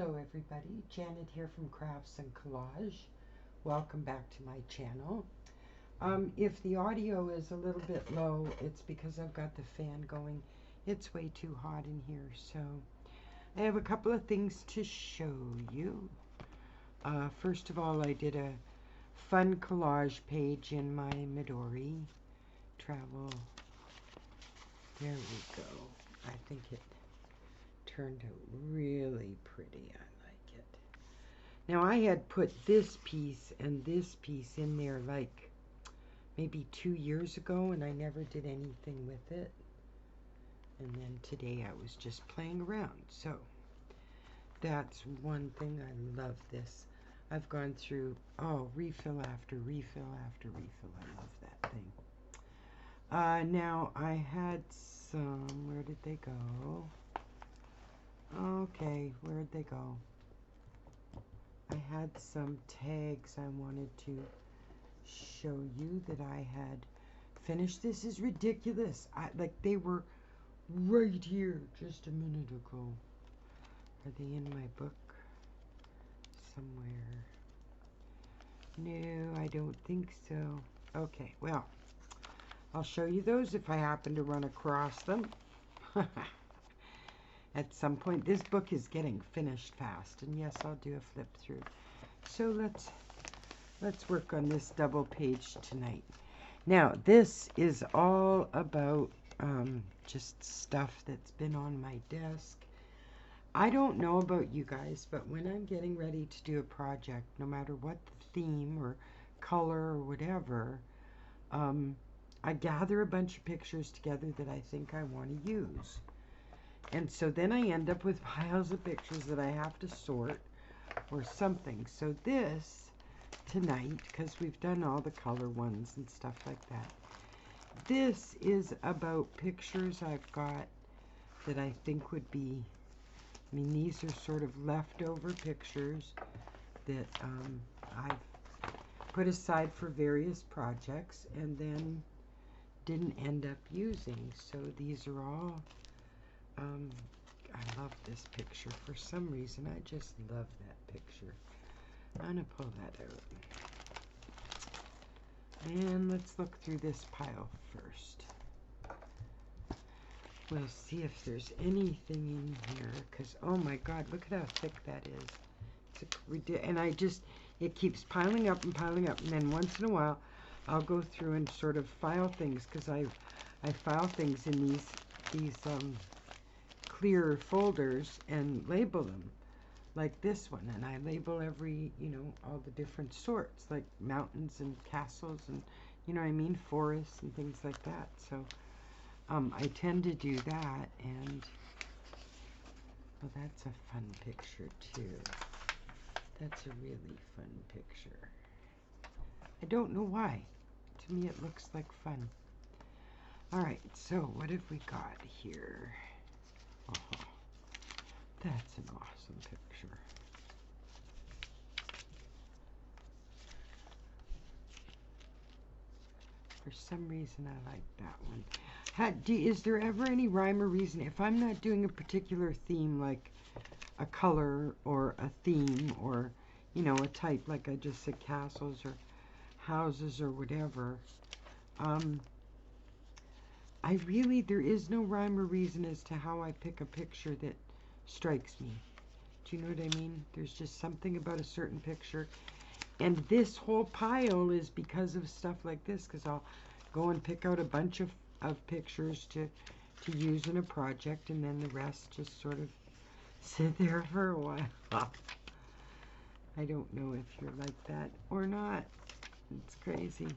Hello everybody, Janet here from Crafts and Collage. Welcome back to my channel. If the audio is a little bit low, it's because I've got the fan going. It's way too hot in here, so I have a couple of things to show you. First of all, I did a fun collage page in my Midori travel. There we go. I think it turned out really pretty. I like it. Now I had put this piece and this piece in there like maybe 2 years ago, and I never did anything with it. And then today I was just playing around. So that's one thing. I love this. I've gone through, refill after refill after refill. I love that thing. Now I had some, where did they go? Okay, where'd they go? I had some tags I wanted to show you that I had finished. This is ridiculous. Like they were right here just a minute ago. Are they in my book somewhere? No, I don't think so. Okay, well, I'll show you those if I happen to run across them. At some point. This book is getting finished fast, and yes, I'll do a flip through. So let's work on this double page tonight. Now this is all about just stuff that's been on my desk. I don't know about you guys, but when I'm getting ready to do a project, no matter what the theme or color or whatever, I gather a bunch of pictures together that I think I want to use. And so then I end up with piles of pictures that I have to sort or something. So this, tonight, because we've done all the color ones and stuff like that, this is about pictures I've got that I think would be, I mean, these are sort of leftover pictures that I've put aside for various projects and then didn't end up using. So these are all... I love this picture. For some reason, I just love that picture. I'm going to pull that out. And let's look through this pile first. We'll see if there's anything in here. Because, oh my God, look at how thick that is. And it keeps piling up and piling up. And then once in a while, I'll go through and sort of file things. Because I file things in these clear folders and label them like this one, and I label every, all the different sorts, like mountains and castles and, you know what I mean, forests and things like that. So I tend to do that, and well, that's a fun picture too. That's a really fun picture. I don't know why. To me it looks like fun. All right, so what have we got here? Oh, that's an awesome picture. For some reason, I like that one. Is there ever any rhyme or reason? If I'm not doing a particular theme, like a color or a theme or, a type, like I just said, castles or houses or whatever, there is no rhyme or reason as to how I pick a picture that strikes me. Do you know what I mean? There's just something about a certain picture. And this whole pile is because of stuff like this, because I'll go and pick out a bunch of pictures to use in a project, and then the rest just sort of sit there for a while. I don't know if you're like that or not. It's crazy.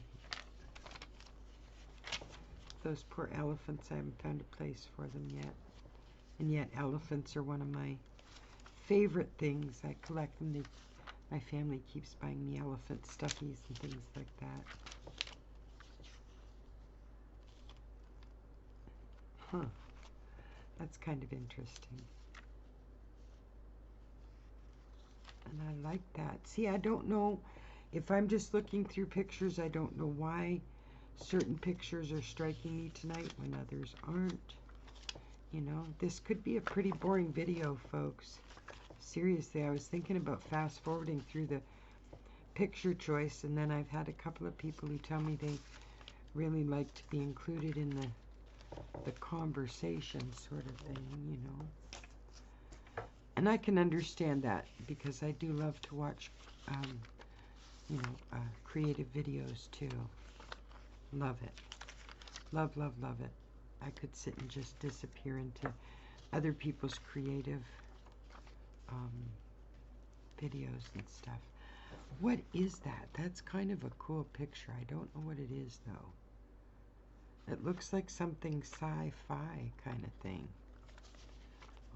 Those poor elephants, I haven't found a place for them yet. And yet elephants are one of my favorite things. I collect them. My family keeps buying me elephant stuffies and things like that. Huh. That's kind of interesting. And I like that. See, I don't know if I'm just looking through pictures. I don't know why certain pictures are striking me tonight when others aren't. This could be a pretty boring video, folks. Seriously, I was thinking about fast forwarding through the picture choice, and then I've had a couple of people who tell me they really like to be included in the conversation sort of thing, you know. And I can understand that because I do love to watch, you know, creative videos too. Love it. Love, love, love it. I could sit and just disappear into other people's creative videos and stuff. What is that? That's kind of a cool picture. I don't know what it is, though. It looks like something sci-fi kind of thing.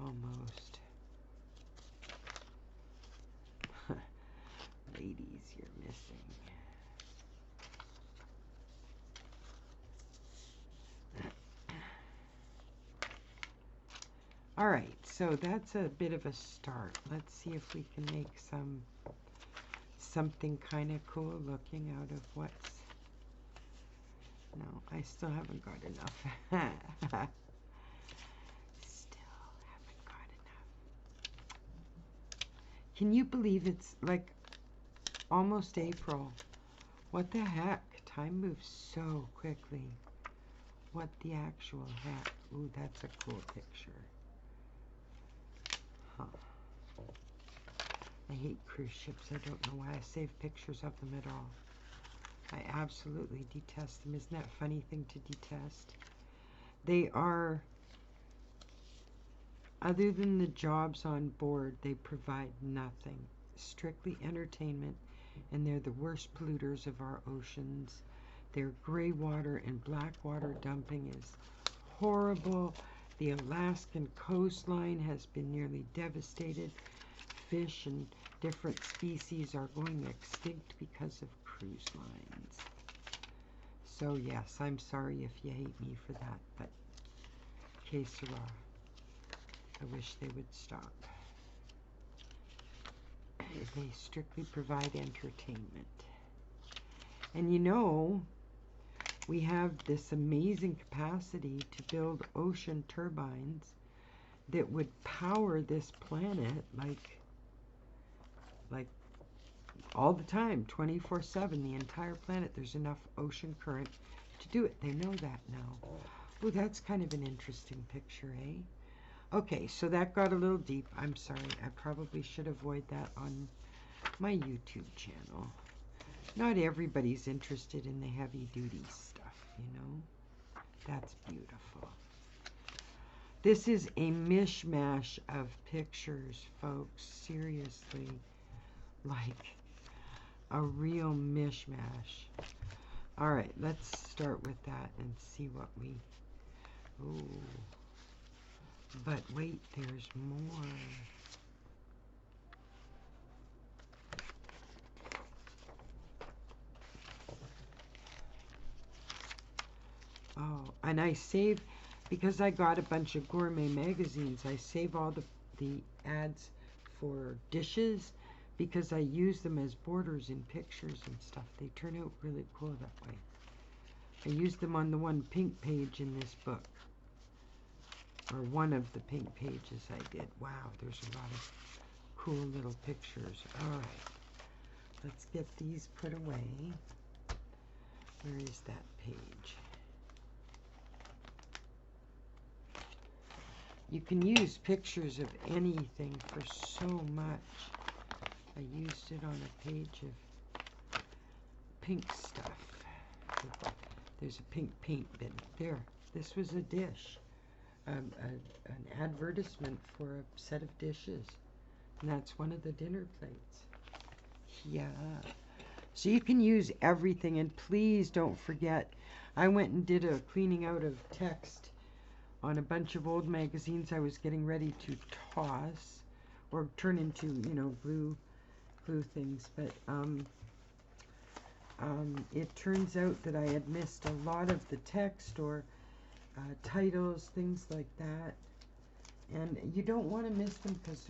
Almost. Ladies, you're missing. All right, so that's a bit of a start. Let's see if we can make something kind of cool looking out of what's... No, I still haven't got enough. Still haven't got enough. Can you believe it's like almost April? What the heck? Time moves so quickly. What the actual heck? Ooh, that's a cool picture. Huh. I hate cruise ships. I don't know why I save pictures of them at all. I absolutely detest them. Isn't that a funny thing to detest? They are, other than the jobs on board, they provide nothing. Strictly entertainment, and they're the worst polluters of our oceans. Their gray water and black water dumping is horrible. The Alaskan coastline has been nearly devastated. Fish and different species are going extinct because of cruise lines. So yes, I'm sorry if you hate me for that, but que sera. I wish they would stop. They strictly provide entertainment. And you know, we have this amazing capacity to build ocean turbines that would power this planet like all the time, 24/7, the entire planet. There's enough ocean current to do it. They know that now. Oh, that's kind of an interesting picture, eh? Okay, so that got a little deep. I'm sorry. I probably should avoid that on my YouTube channel. Not everybody's interested in the heavy-duty stuff, you know? That's beautiful. This is a mishmash of pictures, folks. Seriously. Like a real mishmash. All right, let's start with that and see what we... Oh. But wait, there's more. Oh, and I save, because I got a bunch of gourmet magazines, I save all the ads for dishes because I use them as borders in pictures and stuff. They turn out really cool that way. I used them on the one pink page in this book. Or one of the pink pages I did. Wow, there's a lot of cool little pictures. Alright, let's get these put away. Where is that page? You can use pictures of anything for so much. I used it on a page of pink stuff. There's a pink paint bin. There, this was a dish. An advertisement for a set of dishes. And that's one of the dinner plates. Yeah. So you can use everything. And please don't forget, I went and did a cleaning out of text on a bunch of old magazines I was getting ready to toss or turn into, you know, glue things. But it turns out that I had missed a lot of the text or titles, things like that. And you don't want to miss them because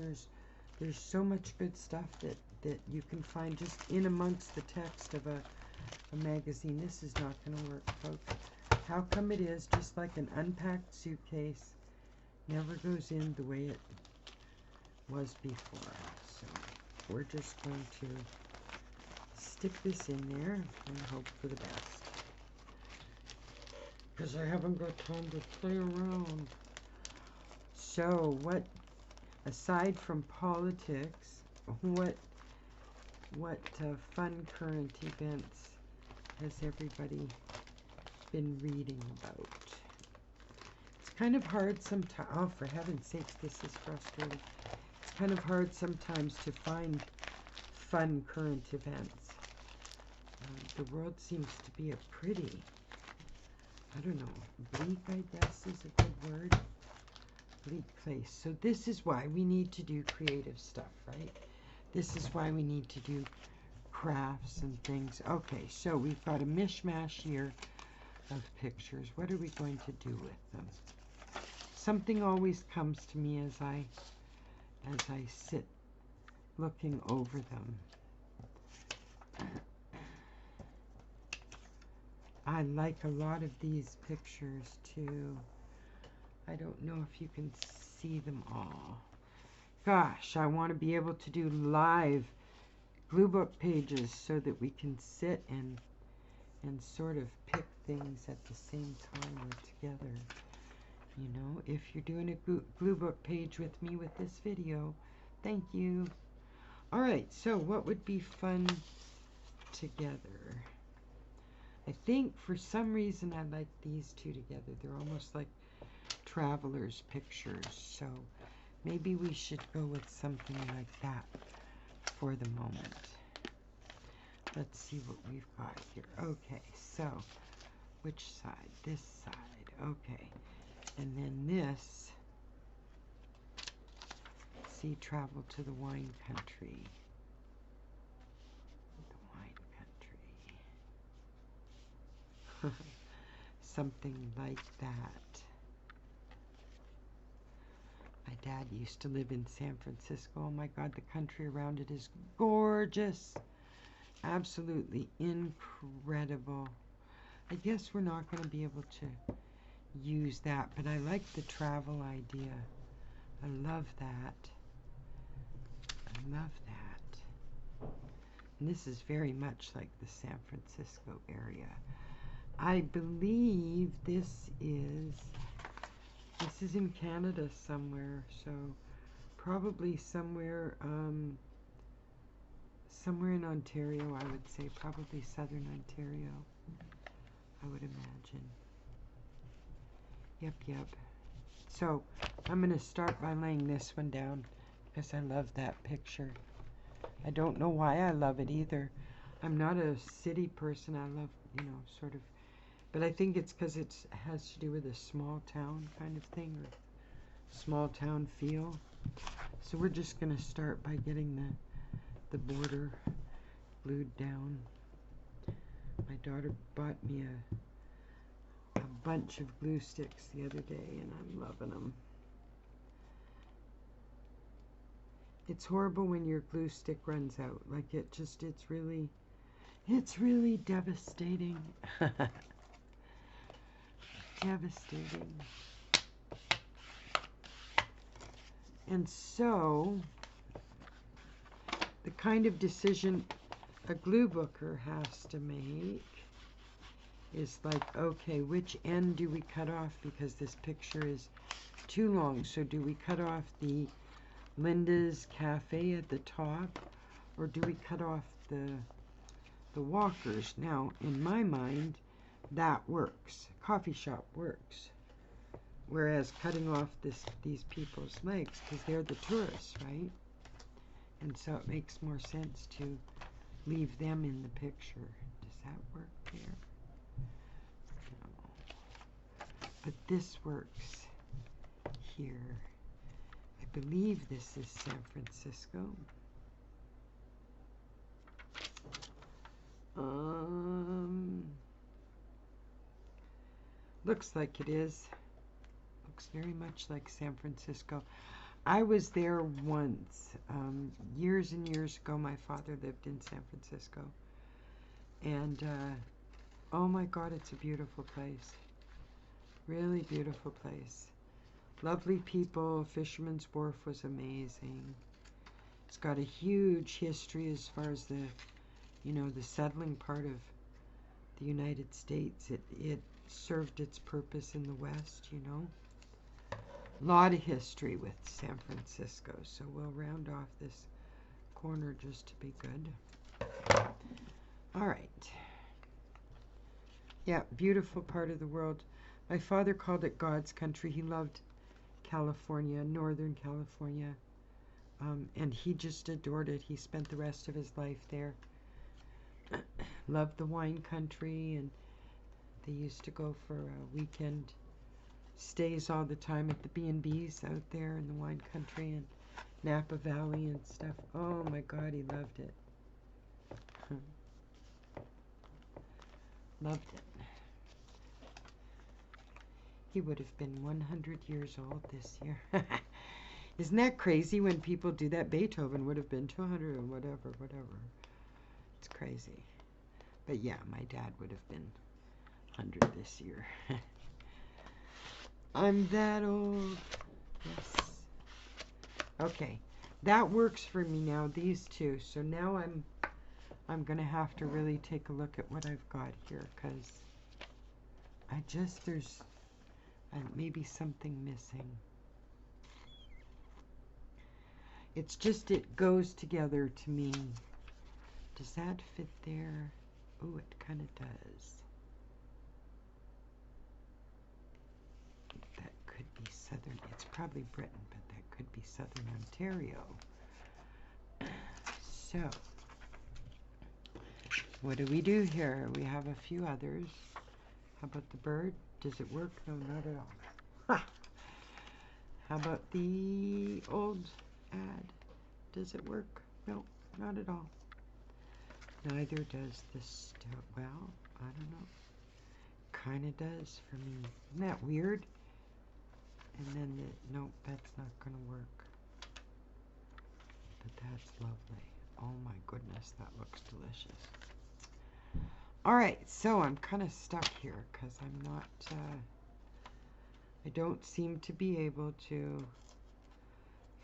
there's so much good stuff that you can find just in amongst the text of a magazine. This is not going to work, folks. How come it is just like an unpacked suitcase, never goes in the way was before. So we're just going to stick this in there and hope for the best. Because I haven't got time to play around. So what, aside from politics, what fun current events has everybody been reading about? It's kind of hard sometimes. Oh, for heaven's sakes, this is frustrating. It's kind of hard sometimes to find fun current events. The world seems to be a pretty, I don't know, bleak, I guess is a good word. Bleak place. So this is why we need to do creative stuff, right? This is why we need to do crafts and things. Okay, so we've got a mishmash here of pictures. What are we going to do with them? Something always comes to me as I sit looking over them. I like a lot of these pictures too. I don't know if you can see them all. Gosh, I want to be able to do live Gluebook pages so that we can sit and sort of pick things at the same time we're together. You know, if you're doing a Gluebook page with me with this video, thank you. All right, so what would be fun together? I think for some reason I like these two together. They're almost like travelers' pictures, so maybe we should go with something like that for the moment. Let's see what we've got here. Okay, so which side? This side. Okay, and then this. See, travel to the wine country. The wine country. Something like that. My dad used to live in San Francisco. Oh my God, the country around it is gorgeous. Absolutely incredible. I guess we're not going to be able to use that, but I like the travel idea. I love that. I love that. And this is very much like the San Francisco area. I believe this is in Canada somewhere, so probably somewhere somewhere in Ontario, I would say, probably southern Ontario, I would imagine. Yep. So I'm going to start by laying this one down because I love that picture. I don't know why I love it either. I'm not a city person. I love, you know, sort of, but I think it's because it has to do with a small town kind of thing, or small town feel. So we're just going to start by getting the border glued down. My daughter bought me a bunch of glue sticks the other day, and I'm loving them. It's horrible when your glue stick runs out. Like it's really devastating. Devastating. And so, the kind of decision a glue booker has to make is like, okay, which end do we cut off because this picture is too long? So do we cut off the Linda's Cafe at the top, or do we cut off the walkers? Now, in my mind, that works. Coffee shop works. Whereas cutting off these people's legs, because they're the tourists, right? And so it makes more sense to leave them in the picture. Does that work there? No. But this works here. I believe this is San Francisco. Looks like it is. Looks very much like San Francisco. I was there once, years and years ago. My father lived in San Francisco. And, oh my God, it's a beautiful place. Really beautiful place. Lovely people. Fisherman's Wharf was amazing. It's got a huge history as far as the, you know, the settling part of the United States. It served its purpose in the West, you know. A lot of history with San Francisco. So we'll round off this corner just to be good. All right. Yeah, beautiful part of the world. My father called it God's country. He loved California, Northern California. And he just adored it. He spent the rest of his life there. Loved the wine country, and they used to go for weekend stays all the time at the B&Bs out there in the wine country and Napa Valley and stuff. Oh my God, he loved it. Loved it. He would have been 100 years old this year. Isn't that crazy when people do that? Beethoven would have been 200 or whatever. It's crazy. But yeah, my dad would have been 100 this year. I'm that old. Yes. Okay, that works for me now, these two. So now I'm going to have to really take a look at what I've got here, because there's maybe something missing. It's just, it goes together to me. Does that fit there? Oh, it kind of does. That could be Southern, it's probably Britain, but that could be Southern Ontario. So, what do we do here? We have a few others. How about the bird? Does it work? No, not at all. Ha! How about the old ad? Does it work? No, not at all. Neither does this. Well, I don't know. Kind of does for me. Isn't that weird? And then nope, that's not going to work. But that's lovely. Oh my goodness, that looks delicious. All right, so I'm kind of stuck here because I'm not, I don't seem to be able to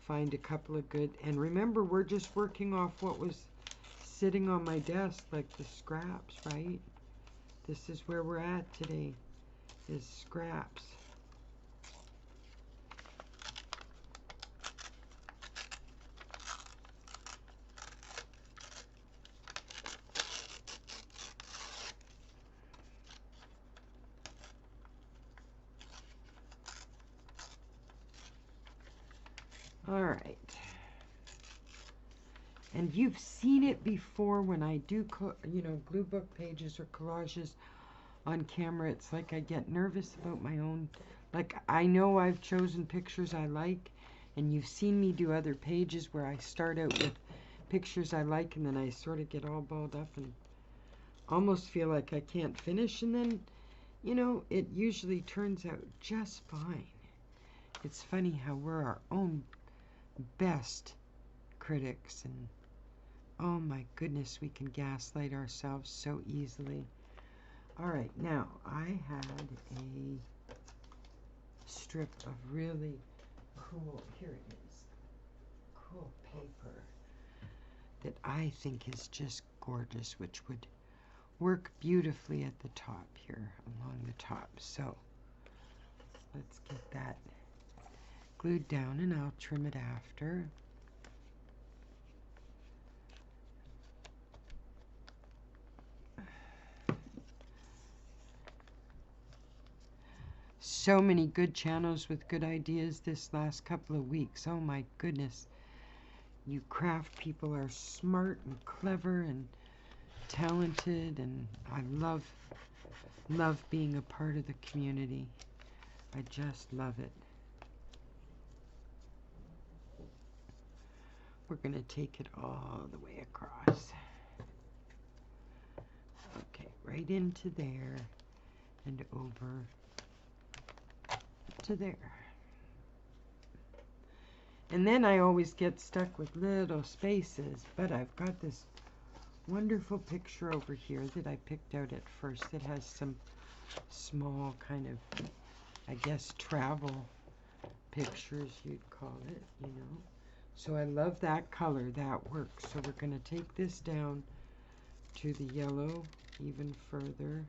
find a couple of good, and remember, we're just working off what was sitting on my desk, like the scraps, right? This is where we're at today, is scraps. All right. And you've seen it before when I do, you know, Gluebook pages or collages on camera. It's like I get nervous about my own, like I know I've chosen pictures I like, and you've seen me do other pages where I start out with pictures I like, and then I sort of get all balled up and almost feel like I can't finish, and then, you know, it usually turns out just fine. It's funny how we're our own best critics, and oh my goodness, we can gaslight ourselves so easily. All right, now I had a strip of really cool, here it is, cool paper that I think is just gorgeous, which would work beautifully at the top here, along the top. So let's get that glued down, and I'll trim it after. So many good channels with good ideas this last couple of weeks. Oh my goodness. You craft people are smart and clever and talented, and I love being a part of the community. I just love it. We're going to take it all the way across. Okay, right into there and over to there. And then I always get stuck with little spaces, but I've got this wonderful picture over here that I picked out at first that has some small kind of, I guess, travel pictures, you'd call it, you know. So I love that color. That works. So we're going to take this down to the yellow even further.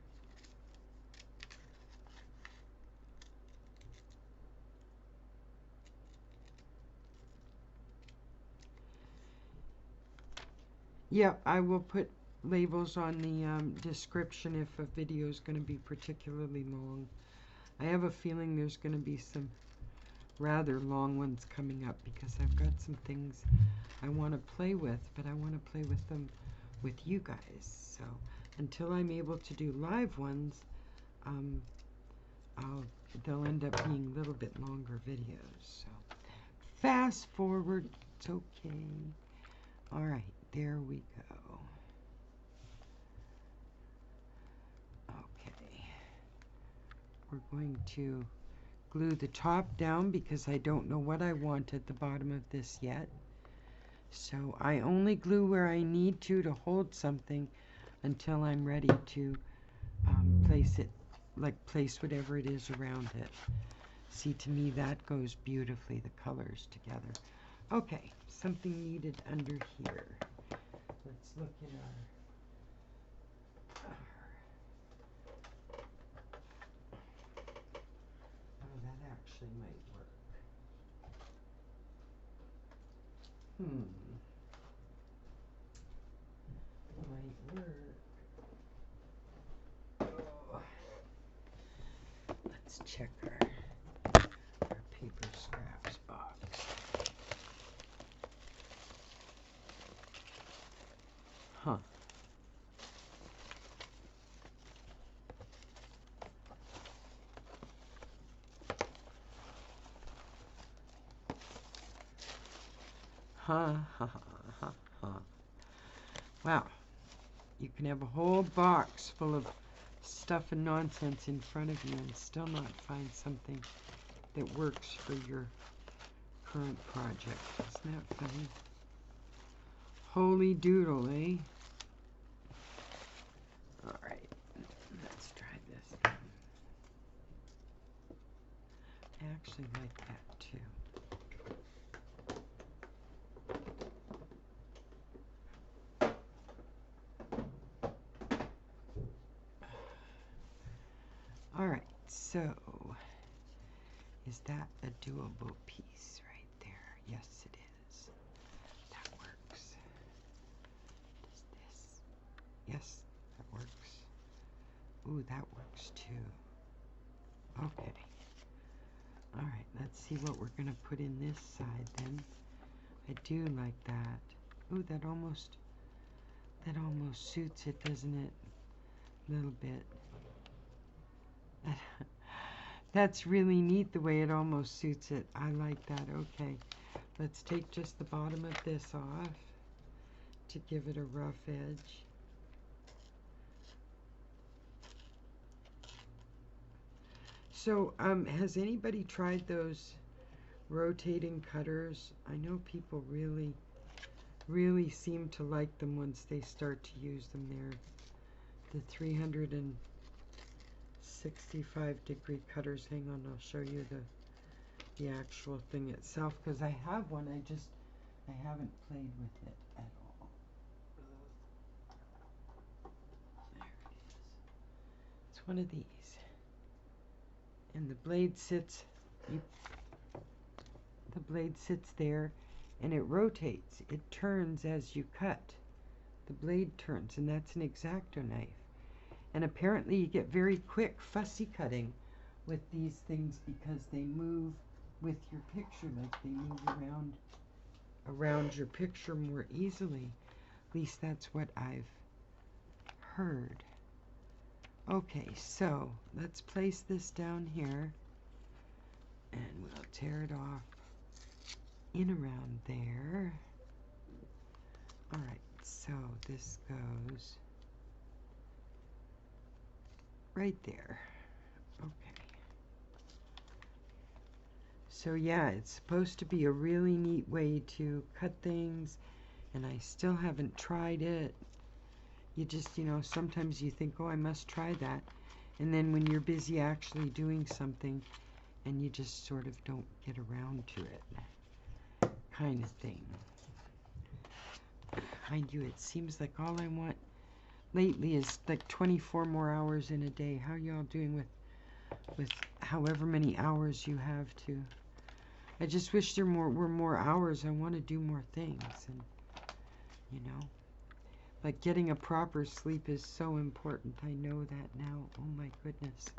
Yep, I will put labels on the description if a video is going to be particularly long. I have a feeling there's going to be some rather long ones coming up because I've got some things I want to play with, but I want to play with them with you guys. So until I'm able to do live ones, they'll end up being a little bit longer videos. So fast forward, it's okay. All right, there we go. Okay, we're going to glue the top down because I don't know what I want at the bottom of this yet. So I only glue where I need to hold something until I'm ready to place it, like place whatever it is around it. See, to me that goes beautifully, the colors together. Okay, something needed under here. Let's look at oh, that actually might work. Might work. Oh. Let's check our paper scraps box. Huh. Wow. You can have a whole box full of stuff and nonsense in front of you and still not find something that works for your current project. Isn't that funny? Holy doodle, eh? Alright, let's try this. I actually like that too. Alright, so is that a doable piece right there? Yes, it is. That works. Does this? Yes, that works. Ooh, that works too. Okay. Alright, let's see what we're going to put in this side then. I do like that. Ooh, that almost suits it, doesn't it? A little bit. That's really neat the way it almost suits it. I like that. Okay, let's take just the bottom of this off to give it a rough edge. So, has anybody tried those rotating cutters? I know people really seem to like them once they start to use them. They're the 365-degree cutters. Hang on, I'll show you the actual thing itself, because I have one, I haven't played with it at all. There it is. It's one of these. And the blade sits there and it rotates. It turns as you cut. The blade turns, and that's an X-Acto knife. And apparently you get very quick fussy cutting with these things because they move with your picture, like they move around your picture more easily. At least that's what I've heard. Okay, so let's place this down here and we'll tear it off in around there. Alright, so this goes right there. Okay. So yeah, it's supposed to be a really neat way to cut things, and I still haven't tried it. You just, sometimes you think, oh, I must try that. And then when you're busy actually doing something and you just sort of don't get around to it, kind of thing. Mind you, it seems like all I want lately is like 24 more hours in a day. How y'all doing with however many hours you have to? I just wish there were more hours. I want to do more things, and you know, like getting a proper sleep is so important. I know that now. Oh my goodness.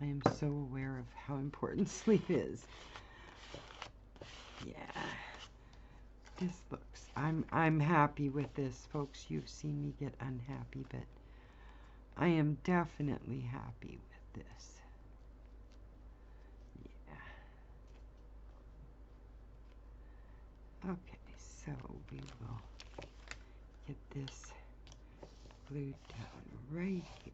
I am so aware of how important sleep is. Yeah. This looks, I'm happy with this, folks. You've seen me get unhappy, but I am definitely happy with this. Yeah. Okay, so we will get this glued down right here.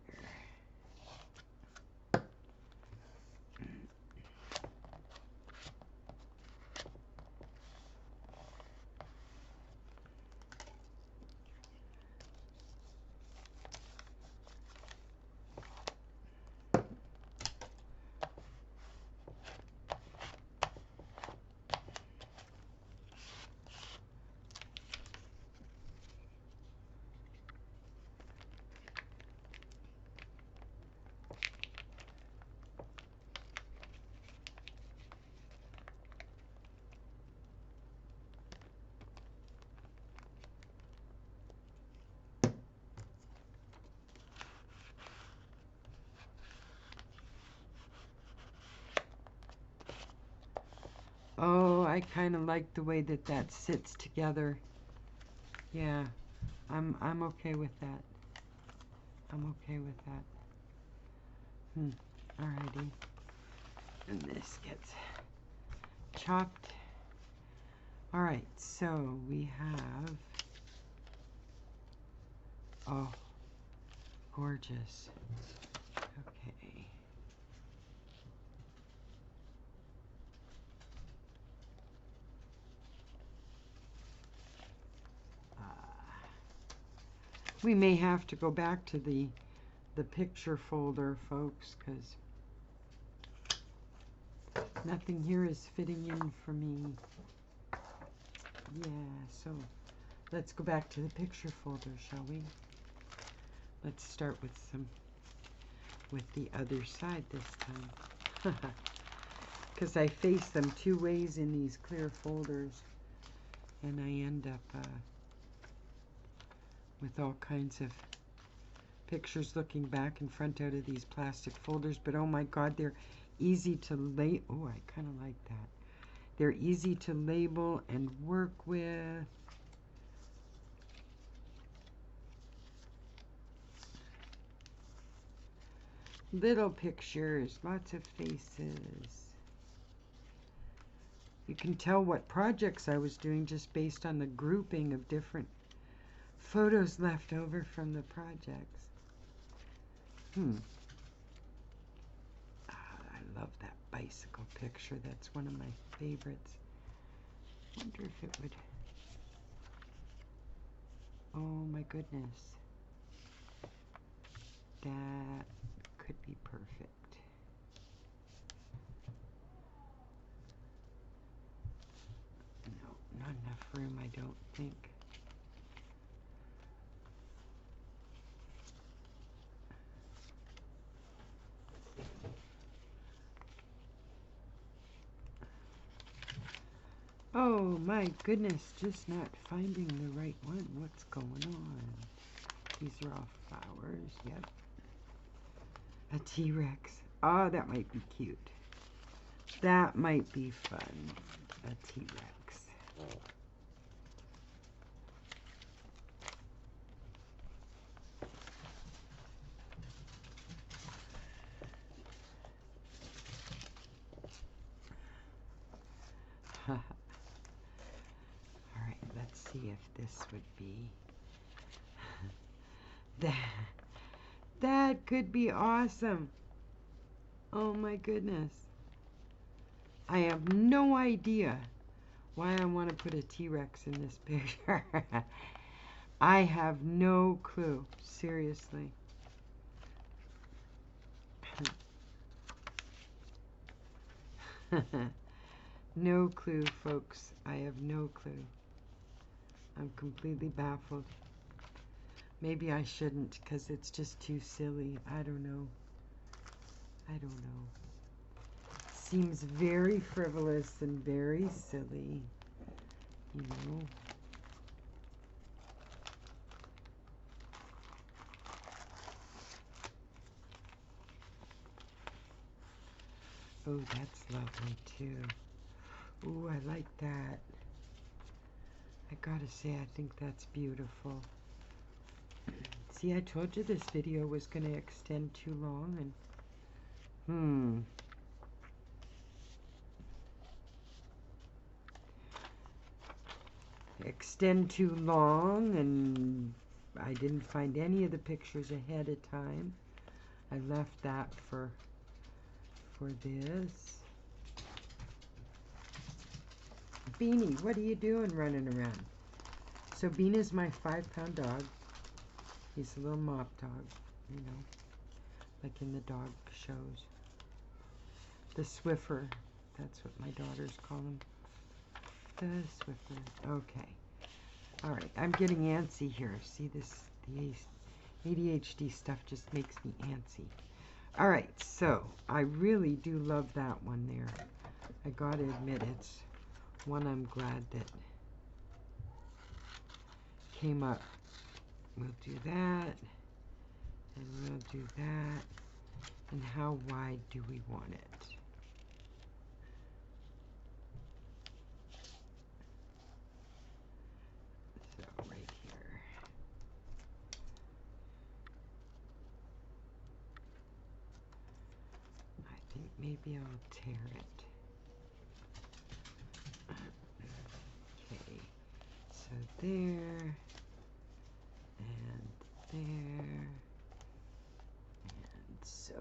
Oh, I kind of like the way that that sits together. Yeah, I'm okay with that. I'm okay with that. Alrighty. And this gets chopped. Alright, so we have, oh, gorgeous. Okay. We may have to go back to the picture folder, folks, because nothing here is fitting in for me. Yeah, so let's go back to the picture folder, shall we? Let's start with the other side this time. Because I face them two ways in these clear folders, and I end up with all kinds of pictures looking back and front out of these plastic folders. But oh my God, they're easy to oh, I kind of like that. They're easy to label and work with. Little pictures, lots of faces. You can tell what projects I was doing just based on the grouping of different photos left over from the projects. I love that bicycle picture. That's one of my favorites. Wonder if it would... Oh my goodness. That could be perfect. No, not enough room, I don't think. Oh my goodness, just not finding the right one. What's going on? These are all flowers, yep. A T-Rex. Oh, that might be cute. That might be fun. A T-Rex. Alright, let's see if this would be... That could be awesome. Oh my goodness. I have no idea why I want to put a T-Rex in this picture. I have no clue, seriously. No clue, folks. I have no clue. I'm completely baffled. Maybe I shouldn't because it's just too silly. I don't know. I don't know. Seems very frivolous and very silly, you know. Oh, that's lovely too. Ooh, I like that. I gotta say, I think that's beautiful. See, I told you this video was gonna extend too long, and extend too long, and I didn't find any of the pictures ahead of time. I left that for this. Beanie, what are you doing running around? So Bean's my 5-pound dog. He's a little mop dog, you know, like in the dog shows. The Swiffer, that's what my daughters call him. The Swiffer. Okay. All right, I'm getting antsy here. See this, the ADHD stuff just makes me antsy. All right, so I really do love that one there. I gotta admit, it's one I'm glad that came up. We'll do that, and we'll do that. And how wide do we want it? So right here. I think maybe I'll tear it. Okay, so there, and there, and so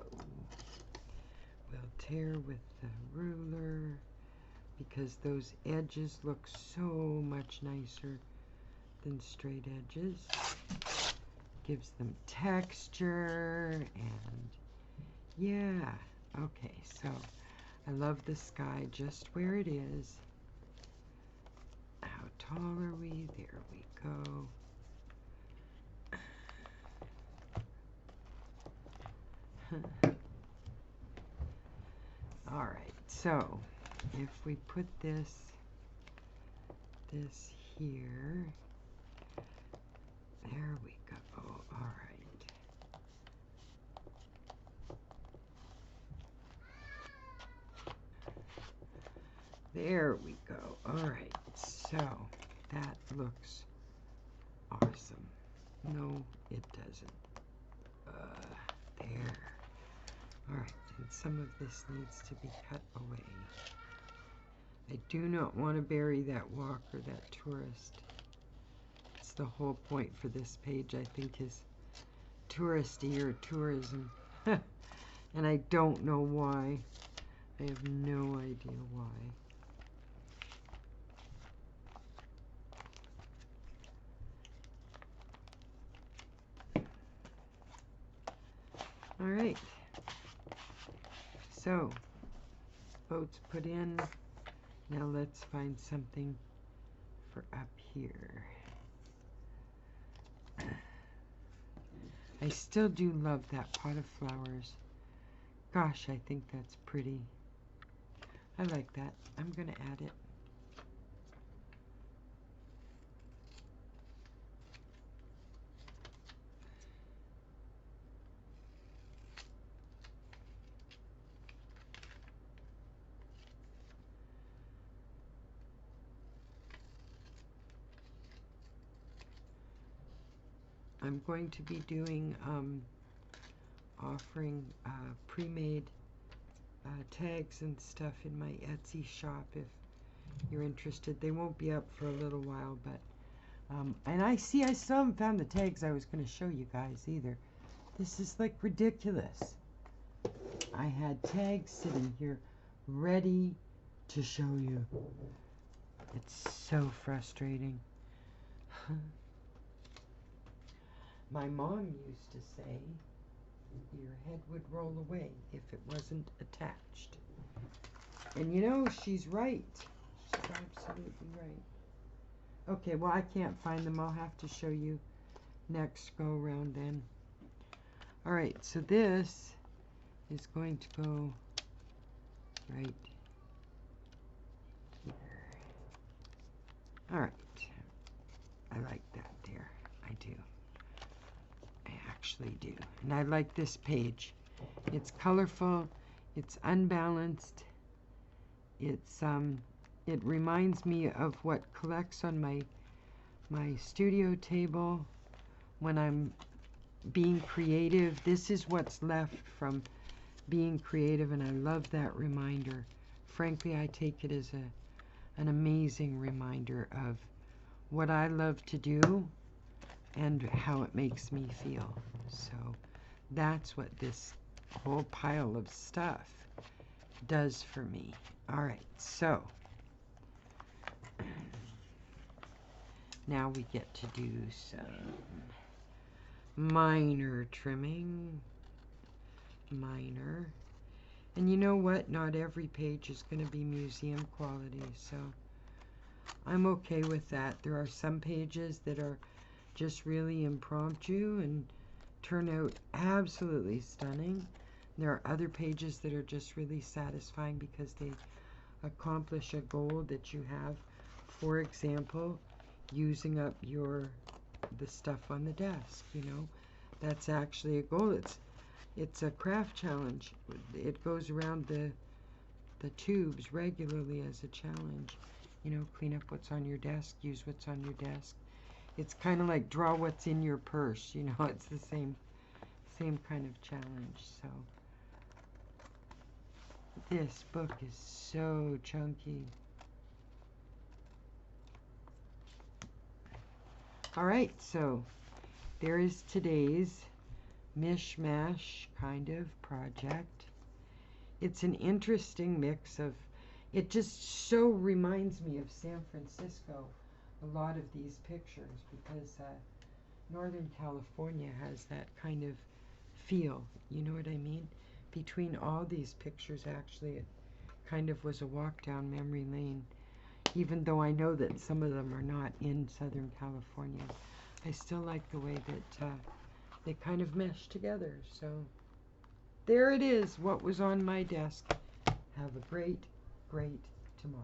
we'll tear with the ruler because those edges look so much nicer than straight edges. Gives them texture, and yeah, okay, so I love the sky just where it is. How tall are we? There we go. All right, so if we put this here, there we go. All right. There we go. All right, so that looks awesome. No, it doesn't. There. All right, and some of this needs to be cut away. I do not want to bury that walker, that tourist. It's the whole point for this page, I think, is touristy or tourism. And I don't know why. I have no idea why. All right. So, boats put in. Now let's find something for up here. I still do love that pot of flowers. Gosh, I think that's pretty. I like that. I'm going to add it. I'm going to be doing, offering pre-made tags and stuff in my Etsy shop if you're interested. They won't be up for a little while, but, and I still haven't found the tags I was going to show you guys either. This is like ridiculous. I had tags sitting here ready to show you. It's so frustrating. My mom used to say your head would roll away if it wasn't attached. And you know, she's right. She's absolutely right. Okay, well, I can't find them. I'll have to show you next go around then. All right, so this is going to go right here. All right. I like that there. I do. I actually do. And I like this page. It's colorful. It's unbalanced. It reminds me of what collects on my studio table when I'm being creative. This is what's left from being creative, and I love that reminder. Frankly, I take it as an amazing reminder of what I love to do and how it makes me feel. So that's what this whole pile of stuff does for me. All right, so now we get to do some minor trimming. Minor. And you know what? Not every page is going to be museum quality, so I'm okay with that. There are some pages that are just really impromptu and turn out absolutely stunning. There are other pages that are just really satisfying because they accomplish a goal that you have. For example, using up the stuff on the desk, you know. That's actually a goal. It's a craft challenge. It goes around the tubes regularly as a challenge. You know, clean up what's on your desk, use what's on your desk. It's kind of like draw what's in your purse, you know. It's the same kind of challenge. So this book is so chunky. All right, so there is today's mishmash kind of project. It's an interesting mix of, it just so reminds me of San Francisco, a lot of these pictures, because Northern California has that kind of feel, you know what I mean? Between all these pictures, actually, it kind of was a walk down memory lane. Even though I know that some of them are not in Southern California, I still like the way that they kind of mesh together. So there it is, what was on my desk. Have a great, great tomorrow.